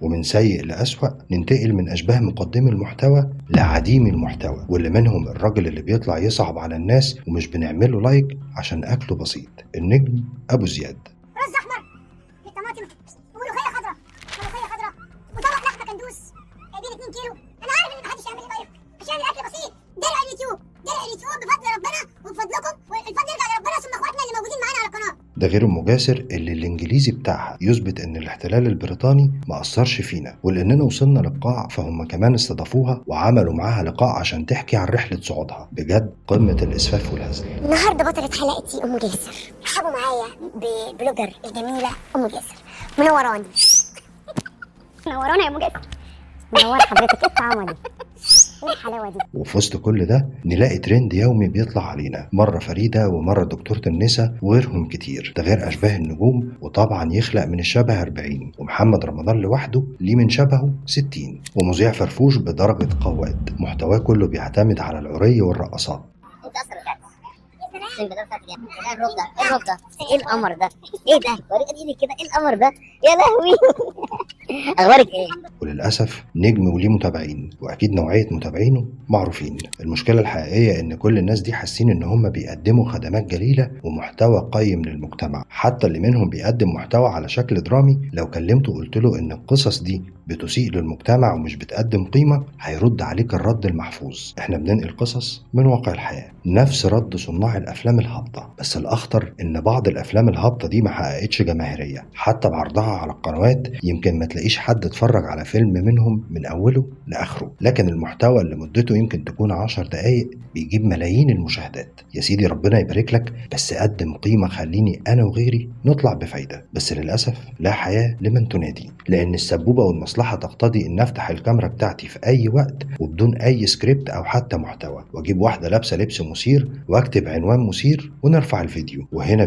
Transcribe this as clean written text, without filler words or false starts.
ومن سيء لأسوأ ننتقل من أشباه مقدمي المحتوى لعديم المحتوى، واللي منهم الراجل اللي بيطلع يصعب على الناس ومش بنعمله لايك عشان أكله بسيط، النجم أبو زياد. رز احمر طماطم وملوخيه خضراء وطبق لحمه كندوس جايبين 2 كيلو. انا عارف ان محدش يعمل لي لايك عشان الاكل بسيط. درع اليوتيوب بفضل ربنا وبفضلكم، والفضل يرجع لربنا ثم اخواتنا اللي موجودين معانا على القناه. ده غير أم جاسر اللي الإنجليزي بتاعها يثبت إن الاحتلال البريطاني ما أثرش فينا، ولأننا وصلنا للقاع فهم كمان استضافوها وعملوا معاها لقاء عشان تحكي عن رحلة صعودها. بجد قمة الإسفاف والهزل. النهارده بطلة حلقتي ام جاسر، رحبوا معايا ببلوجر الجميله ام جاسر. منوراني منورانا يا ام جاسر. منور حضرتك. ايه الطعمه دي؟ ايه الحلاوه دي؟ وفي وسط كل ده نلاقي ترند يومي بيطلع علينا، مرة فريدة ومرة دكتورة النساء وغيرهم كتير، ده غير أشباه النجوم، وطبعا يخلق من الشبه 40، ومحمد رمضان لوحده ليه من شبهه 60، ومذيع فرفوش بدرجة قواد محتواه كله بيعتمد على العري والرقصات. ايه الرب ده؟ ايه القمر ده؟ ايه ده؟ وريني ايدك كده، ايه القمر ده؟ يا لهوي. اخبارك ايه؟ وللأسف نجم وليه متابعين، وأكيد نوعية متابعينه معروفين. المشكلة الحقيقية إن كل الناس دي حاسين إن هم بيقدموا خدمات جليلة ومحتوى قيم للمجتمع، حتى اللي منهم بيقدم محتوى على شكل درامي لو كلمته وقلت له إن القصص دي بتسيء للمجتمع ومش بتقدم قيمة هيرد عليك الرد المحفوظ: إحنا بننقل قصص من واقع الحياة. نفس رد صناع الأفلام الهابطة، بس الأخطر إن بعض الأفلام الهابطة دي ما حققتش جماهيرية، حتى بعرضها على القنوات يمكن ما تلاقيش حد اتفرج على فيلم منهم من أوله لآخره، لكن المحتوى اللي مدته يمكن تكون 10 دقايق بيجيب ملايين المشاهدات. يا سيدي ربنا يبارك لك، بس قدم قيمة خليني أنا وغيري نطلع بفايدة. بس للأسف لا حياة لمن تنادي، لأن السبوبة والمصلحة تقتضي إن أفتح الكاميرا بتاعتي في أي وقت وبدون أي سكريبت أو حتى محتوى، وأجيب واحدة لابسة لبس مثير وأكتب عنوان مثير ونرفع الفيديو. وهنا